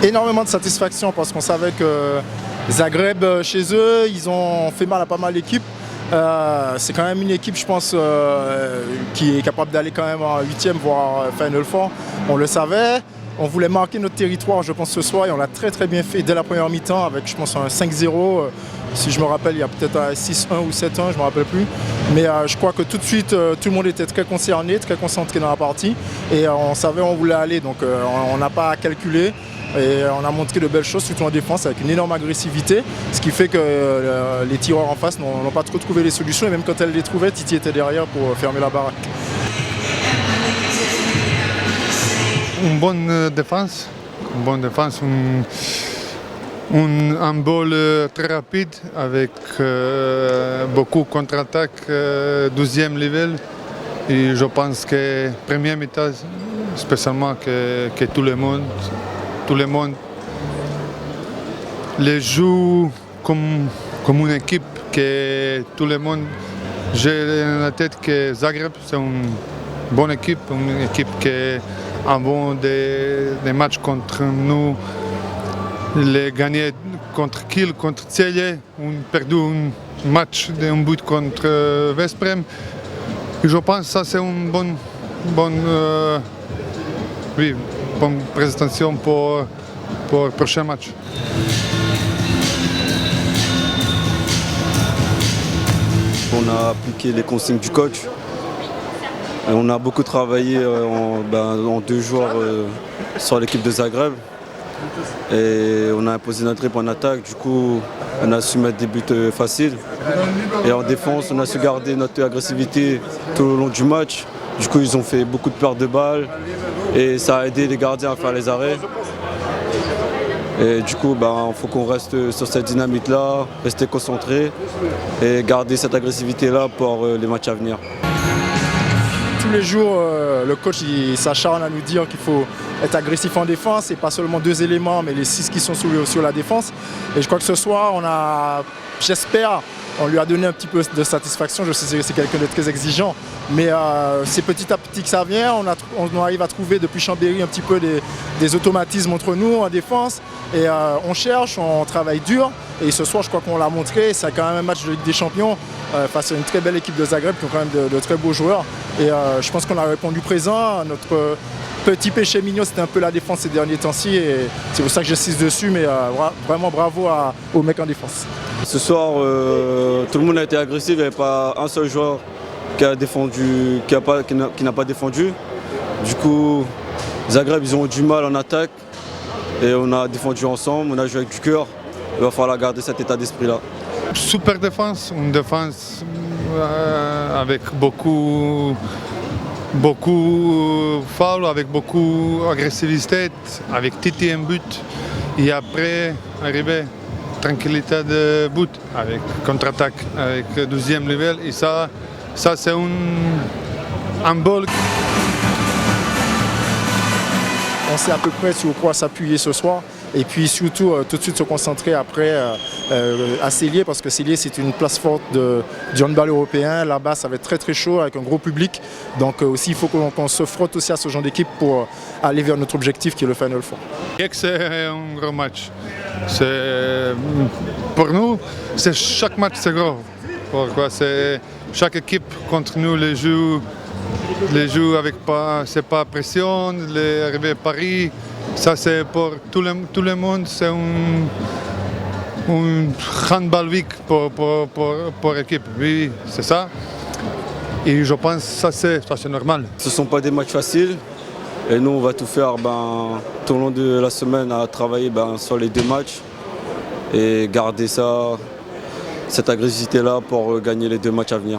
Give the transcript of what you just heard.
Énormément de satisfaction parce qu'on savait que Zagreb, chez eux, ils ont fait mal à pas mal d'équipes. C'est quand même une équipe, je pense, qui est capable d'aller quand même en 8e, voire Final Four. On le savait. On voulait marquer notre territoire, je pense, ce soir, et on l'a très très bien fait dès la première mi-temps avec, je pense, un 5-0. Si je me rappelle, il y a peut-être un 6-1 ou 7-1, je ne me rappelle plus. Mais je crois que tout de suite, tout le monde était très concerné, très concentré dans la partie. Et on savait où on voulait aller, donc on n'a pas à calculer. Et on a montré de belles choses, surtout en défense, avec une énorme agressivité. Ce qui fait que les tireurs en face n'ont pas trop trouvé les solutions. Et même quand elles les trouvaient, Titi était derrière pour fermer la baraque. Une bonne défense, un handball très rapide avec beaucoup de contre-attaques, 12e niveau. Et je pense que premier mi-temps, spécialement que tout le monde les joue comme une équipe, que tout le monde, j'ai dans la tête que Zagreb c'est une bonne équipe, qui avant des matchs contre nous, les gagnés contre Kiel, contre Celje, on a perdu un match d'un but contre Veszprém. Et je pense que ça c'est une bonne présentation pour le prochain match. On a appliqué les consignes du coach. On a beaucoup travaillé en 2 jours sur l'équipe de Zagreb. Et on a imposé notre rythme en attaque, du coup on a su mettre des buts faciles. Et en défense, on a su garder notre agressivité tout au long du match. Du coup ils ont fait beaucoup de pertes de balles et ça a aidé les gardiens à faire les arrêts. Et du coup, il faut qu'on reste sur cette dynamique-là, rester concentré et garder cette agressivité-là pour les matchs à venir. Tous les jours, le coach s'acharne à nous dire qu'il faut être agressif en défense et pas seulement 2 éléments, mais les 6 qui sont sur la défense. Et je crois que ce soir, j'espère, on lui a donné un petit peu de satisfaction. Je sais que c'est quelqu'un de très exigeant, mais c'est petit à petit que ça vient. On arrive à trouver depuis Chambéry un petit peu des automatismes entre nous en défense. Et on cherche, on travaille dur. Et ce soir, je crois qu'on l'a montré. C'est quand même un match de Ligue des Champions face à une très belle équipe de Zagreb qui ont quand même de très beaux joueurs. Et je pense qu'on a répondu présent. Notre petit péché mignon, c'était un peu la défense ces derniers temps-ci. Et c'est pour ça que j'insiste dessus. Mais vraiment bravo aux mecs en défense. Ce soir, tout le monde a été agressif. Il n'y avait pas un seul joueur qui n'a pas défendu. Du coup, Zagreb, ils ont eu du mal en attaque. Et on a défendu ensemble, on a joué avec du cœur. Il va falloir garder cet état d'esprit-là. Super défense, une défense avec beaucoup foul, avec beaucoup d'agressivité, avec Titi en but. Et après, arriver tranquillité de but, avec contre-attaque, avec 12e niveau. Et ça c'est un ball. On sait à peu près sur quoi s'appuyer ce soir et puis surtout tout de suite se concentrer après à Celje parce que Celje c'est une place forte du handball européen. Là-bas ça va être très très chaud avec un gros public. Donc aussi il faut qu'on se frotte aussi à ce genre d'équipe pour aller vers notre objectif qui est le Final Four. C'est un gros match. Pour nous, chaque match c'est gros. Pourquoi? Chaque équipe contre nous les joue avec pas pression, les arrivées à Paris, ça c'est pour tout le monde, c'est un handball week pour l'équipe. Oui, c'est ça. Et je pense que ça c'est normal. Ce ne sont pas des matchs faciles et nous on va tout faire tout au long de la semaine à travailler sur les 2 matchs et garder cette agressivité-là pour gagner les 2 matchs à venir.